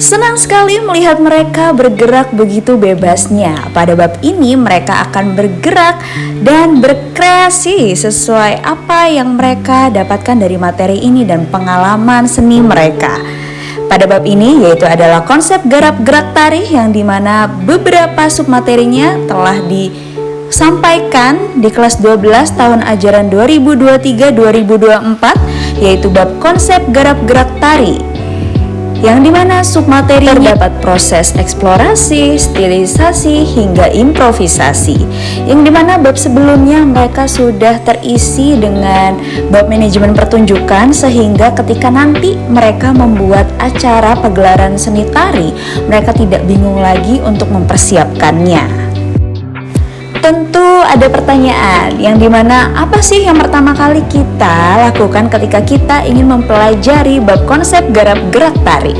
Senang sekali melihat mereka bergerak begitu bebasnya. Pada bab ini mereka akan bergerak dan berkreasi sesuai apa yang mereka dapatkan dari materi ini dan pengalaman seni mereka. Pada bab ini yaitu adalah konsep garap gerak tari yang dimana beberapa submaterinya telah disampaikan di kelas 12 tahun ajaran 2023-2024 yaitu bab konsep garap gerak tari, yang dimana submateri terdapat proses eksplorasi, stilisasi, hingga improvisasi. Yang dimana bab sebelumnya mereka sudah terisi dengan bab manajemen pertunjukan, sehingga ketika nanti mereka membuat acara pagelaran seni tari, mereka tidak bingung lagi untuk mempersiapkannya. Tentu ada pertanyaan yang dimana apa sih yang pertama kali kita lakukan ketika kita ingin mempelajari bab konsep garap gerak tari?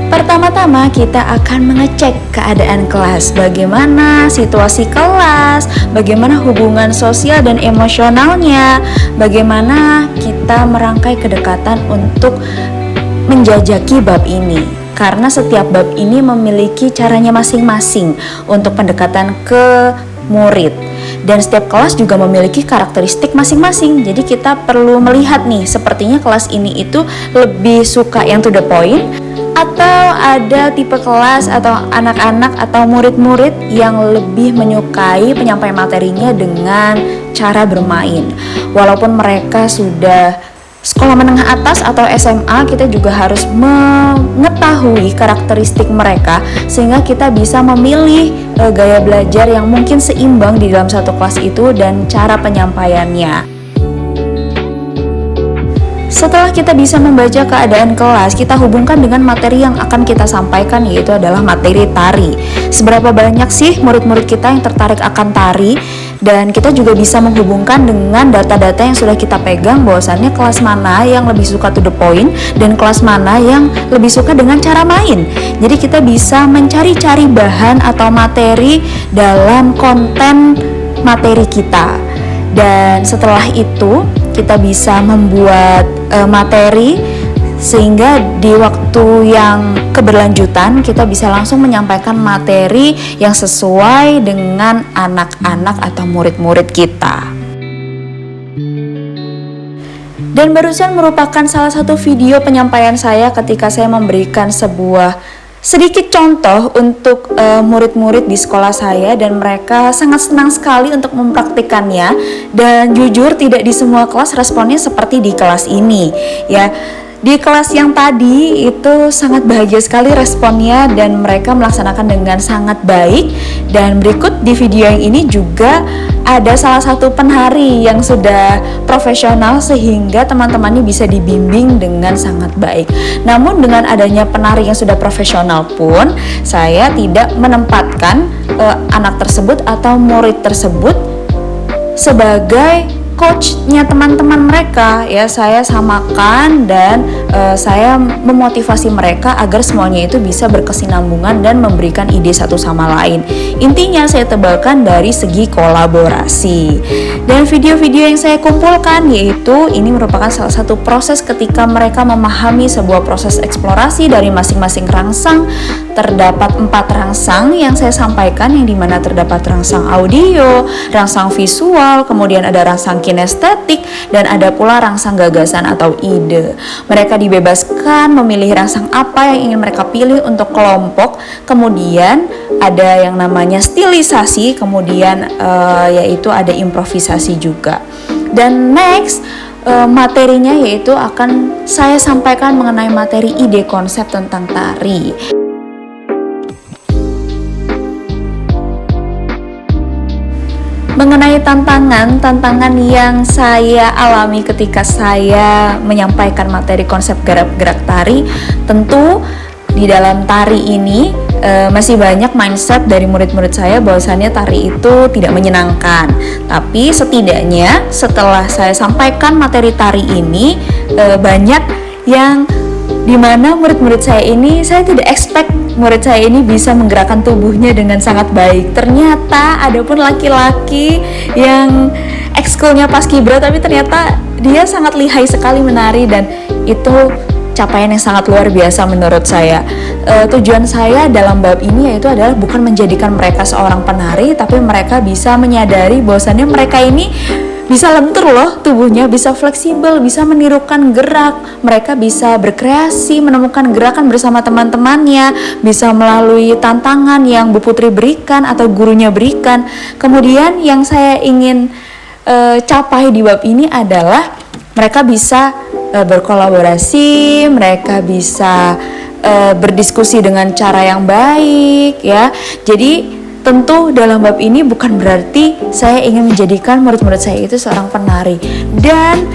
Pertama-tama kita akan mengecek keadaan kelas, bagaimana situasi kelas, bagaimana hubungan sosial dan emosionalnya, bagaimana kita merangkai kedekatan untuk menjajaki bab ini. Karena setiap bab ini memiliki caranya masing-masing untuk pendekatan ke murid. Dan setiap kelas juga memiliki karakteristik masing-masing. Jadi kita perlu melihat nih, sepertinya kelas ini itu lebih suka yang to the point, atau ada tipe kelas atau anak-anak atau murid-murid yang lebih menyukai penyampaian materinya dengan cara bermain. Walaupun mereka sudah sekolah menengah atas atau SMA, kita juga harus mengetahui karakteristik mereka sehingga kita bisa memilih gaya belajar yang mungkin seimbang di dalam satu kelas itu dan cara penyampaiannya. Setelah kita bisa membaca keadaan kelas, kita hubungkan dengan materi yang akan kita sampaikan, yaitu adalah materi tari. Seberapa banyak sih murid-murid kita yang tertarik akan tari? Dan kita juga bisa menghubungkan dengan data-data yang sudah kita pegang, bahwasannya kelas mana yang lebih suka to the point dan kelas mana yang lebih suka dengan cara main. Jadi kita bisa mencari-cari bahan atau materi dalam konten materi kita. Dan setelah itu kita bisa membuat materi sehingga di waktu yang keberlanjutan kita bisa langsung menyampaikan materi yang sesuai dengan anak-anak atau murid-murid kita. Dan barusan merupakan salah satu video penyampaian saya ketika saya memberikan sebuah sedikit contoh untuk murid-murid di sekolah saya, dan mereka sangat senang sekali untuk mempraktikannya. Dan jujur tidak di semua kelas responnya seperti di kelas ini ya. Di kelas yang tadi itu sangat bahagia sekali responnya dan mereka melaksanakan dengan sangat baik. Dan berikut di video yang ini juga ada salah satu penari yang sudah profesional sehingga teman-temannya bisa dibimbing dengan sangat baik. Namun dengan adanya penari yang sudah profesional pun, saya tidak menempatkan anak tersebut atau murid tersebut sebagai coachnya teman-teman mereka ya. Saya samakan dan saya memotivasi mereka agar semuanya itu bisa berkesinambungan dan memberikan ide satu sama lain. Intinya saya tebalkan dari segi kolaborasi. Dan video-video yang saya kumpulkan yaitu ini merupakan salah satu proses ketika mereka memahami sebuah proses eksplorasi dari masing-masing rangsang. Terdapat 4 rangsang yang saya sampaikan, yang dimana terdapat rangsang audio, rangsang visual, kemudian ada rangsang kinestetik, dan ada pula rangsang gagasan atau ide. Mereka dibebaskan memilih rangsang apa yang ingin mereka pilih untuk kelompok. Kemudian ada yang namanya stilisasi, kemudian yaitu ada improvisasi juga. Dan next materinya yaitu akan saya sampaikan mengenai materi ide konsep tentang tari. Mengenai tantangan yang saya alami ketika saya menyampaikan materi konsep garap gerak tari, tentu di dalam tari ini masih banyak mindset dari murid-murid saya bahwasannya tari itu tidak menyenangkan. Tapi setidaknya setelah saya sampaikan materi tari ini, banyak yang dimana murid-murid saya ini, saya tidak expect murid saya ini bisa menggerakkan tubuhnya dengan sangat baik. Ternyata ada pun laki-laki yang ekskulnya paskibra, tapi ternyata dia sangat lihai sekali menari, dan itu capaian yang sangat luar biasa menurut saya. Tujuan saya dalam bab ini yaitu adalah bukan menjadikan mereka seorang penari, tapi mereka bisa menyadari bahwasannya mereka ini bisa lentur loh tubuhnya, bisa fleksibel, bisa menirukan gerak, mereka bisa berkreasi, menemukan gerakan bersama teman-temannya, bisa melalui tantangan yang Bu Putri berikan atau gurunya berikan. Kemudian yang saya ingin capai di bab ini adalah mereka bisa berkolaborasi, mereka bisa berdiskusi dengan cara yang baik ya. Jadi tentu dalam bab ini bukan berarti saya ingin menjadikan murid-murid saya itu seorang penari dan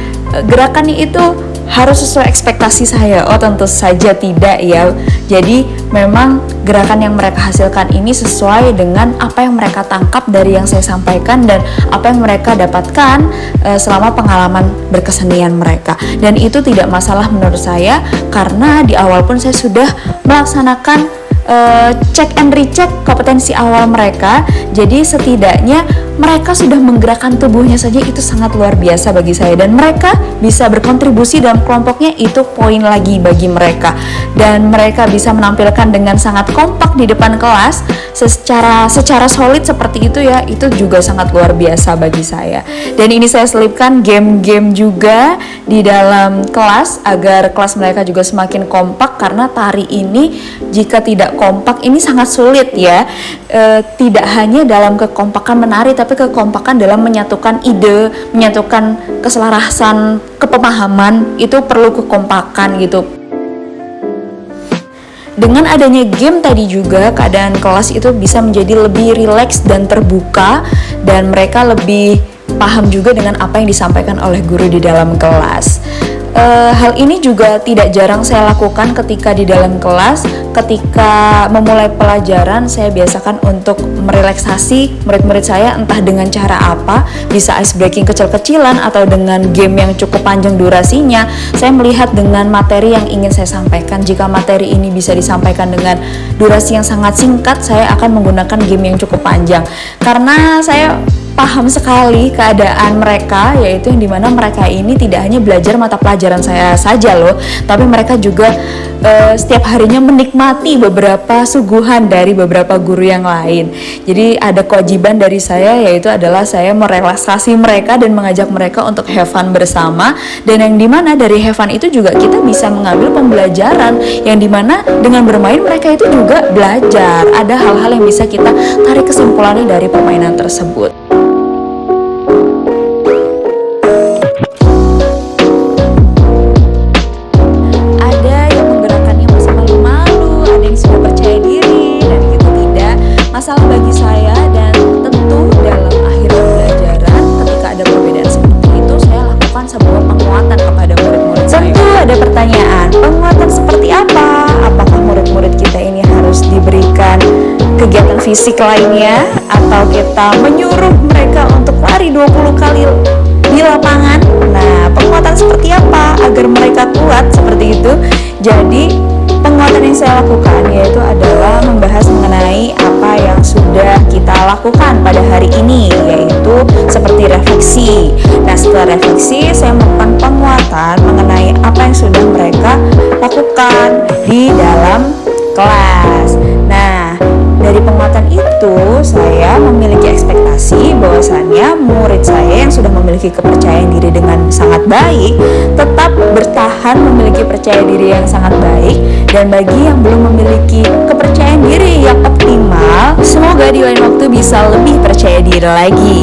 gerakannya itu harus sesuai ekspektasi saya. Oh tentu saja tidak ya. Jadi memang gerakan yang mereka hasilkan ini sesuai dengan apa yang mereka tangkap dari yang saya sampaikan dan apa yang mereka dapatkan selama pengalaman berkesenian mereka. Dan itu tidak masalah menurut saya, karena di awal pun saya sudah melaksanakan cek and recheck kompetensi awal mereka. Jadi setidaknya mereka sudah menggerakkan tubuhnya saja itu sangat luar biasa bagi saya, dan mereka bisa berkontribusi dalam kelompoknya, itu poin lagi bagi mereka. Dan mereka bisa menampilkan dengan sangat kompak di depan kelas secara solid seperti itu ya, itu juga sangat luar biasa bagi saya. Dan ini saya selipkan game-game juga di dalam kelas agar kelas mereka juga semakin kompak, karena tari ini jika tidak kompak ini sangat sulit ya. Tidak hanya dalam kekompakan menari, tapi kekompakan dalam menyatukan ide, menyatukan keselarasan, kepemahaman, itu perlu kekompakan gitu. Dengan adanya game tadi juga, keadaan kelas itu bisa menjadi lebih rileks dan terbuka, dan mereka lebih paham juga dengan apa yang disampaikan oleh guru di dalam kelas. Hal ini juga tidak jarang saya lakukan ketika di dalam kelas. Ketika memulai pelajaran, saya biasakan untuk merelaksasi murid-murid saya, entah dengan cara apa, bisa ice breaking kecil-kecilan atau dengan game yang cukup panjang durasinya. Saya melihat dengan materi yang ingin saya sampaikan. Jika materi ini bisa disampaikan dengan durasi yang sangat singkat, saya akan menggunakan game yang cukup panjang, karena saya paham sekali keadaan mereka, yaitu yang dimana mereka ini tidak hanya belajar mata pelajaran saya saja loh, tapi mereka juga setiap harinya menikmati beberapa suguhan dari beberapa guru yang lain. Jadi ada kewajiban dari saya, yaitu adalah saya merelaksasi mereka dan mengajak mereka untuk have fun bersama, dan yang dimana dari have fun itu juga kita bisa mengambil pembelajaran, yang dimana dengan bermain mereka itu juga belajar. Ada hal-hal yang bisa kita tarik kesimpulannya dari permainan tersebut. Masalah bagi saya, dan tentu dalam akhir pembelajaran ketika ada perbedaan seperti itu, saya lakukan sebuah penguatan kepada murid-murid saya. Tentu ada pertanyaan, penguatan seperti apa? Apakah murid-murid kita ini harus diberikan kegiatan fisik lainnya, atau kita menyuruh mereka untuk lari 20 kali di lapangan? Nah, penguatan seperti apa agar mereka kuat seperti itu? Jadi penguatan yang saya lakukan yaitu adalah membahas mengenai apa yang sudah kita lakukan pada hari ini, yaitu seperti refleksi. Nah, setelah refleksi saya melakukan penguatan mengenai apa yang sudah mereka lakukan di dalam kelas. Nah, dari penguatan itu saya memiliki ekspektasi bahwasannya murid saya yang sudah memiliki kepercayaan diri dengan sangat baik tetap bertahan memiliki percaya diri yang sangat baik, dan bagi yang belum memiliki kepercayaan diri yang optimal, semoga di lain waktu bisa lebih percaya diri lagi.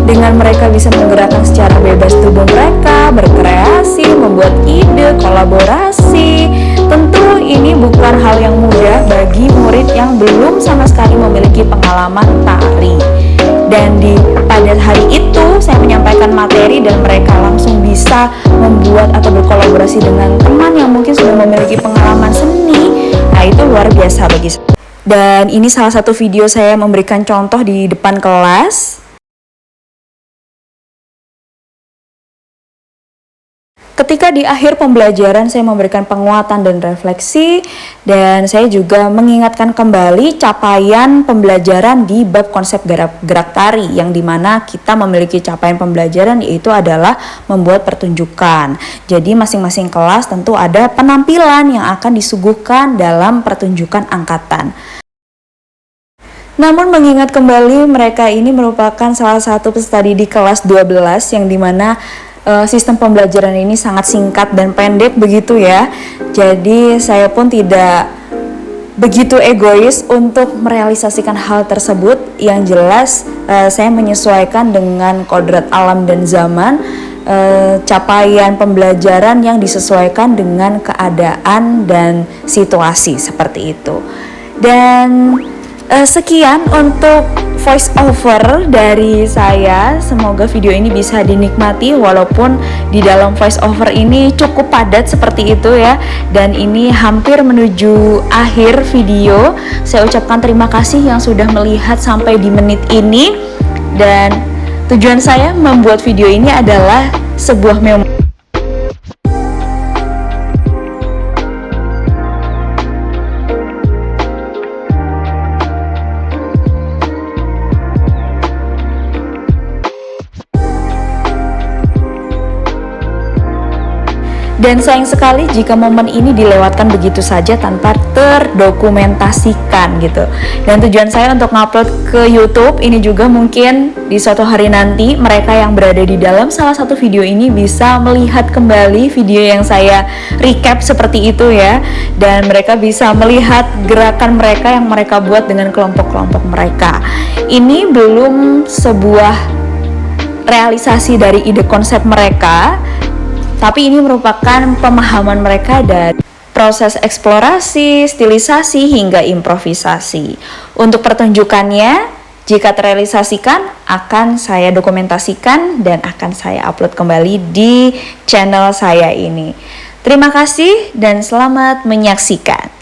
Dengan mereka bisa menggerakkan secara bebas tubuh mereka, berkreasi, membuat ide, kolaborasi. Tentu ini bukan hal yang mudah bagi murid yang belum sama sekali memiliki pengalaman tari. Dan pada hari itu saya menyampaikan materi dan mereka langsung bisa membuat atau berkolaborasi dengan teman yang mungkin sudah memiliki pengalaman seni. Nah, itu luar biasa bagi saya. Dan ini salah satu video saya memberikan contoh di depan kelas. Ketika di akhir pembelajaran saya memberikan penguatan dan refleksi, dan saya juga mengingatkan kembali capaian pembelajaran di bab konsep gerak tari, yang dimana kita memiliki capaian pembelajaran yaitu adalah membuat pertunjukan. Jadi masing-masing kelas tentu ada penampilan yang akan disuguhkan dalam pertunjukan angkatan. Namun mengingat kembali mereka ini merupakan salah satu peserta didik kelas 12 yang dimana sistem pembelajaran ini sangat singkat dan pendek begitu ya. Jadi saya pun tidak begitu egois untuk merealisasikan hal tersebut. Yang jelas saya menyesuaikan dengan kodrat alam dan zaman, capaian pembelajaran yang disesuaikan dengan keadaan dan situasi seperti itu. Dan sekian untuk voice over dari saya. Semoga video ini bisa dinikmati walaupun di dalam voice over ini cukup padat seperti itu ya. Dan ini hampir menuju akhir video. Saya ucapkan terima kasih yang sudah melihat sampai di menit ini. Dan tujuan saya membuat video ini adalah sebuah memori. Dan sayang sekali jika momen ini dilewatkan begitu saja tanpa terdokumentasikan gitu. Dan tujuan saya untuk ngupload ke YouTube ini juga mungkin di suatu hari nanti mereka yang berada di dalam salah satu video ini bisa melihat kembali video yang saya recap seperti itu ya. Dan mereka bisa melihat gerakan mereka yang mereka buat dengan kelompok-kelompok mereka. Ini belum sebuah realisasi dari ide konsep mereka, tapi ini merupakan pemahaman mereka dari proses eksplorasi, stilisasi, hingga improvisasi. Untuk pertunjukannya, jika terrealisasikan, akan saya dokumentasikan dan akan saya upload kembali di channel saya ini. Terima kasih dan selamat menyaksikan.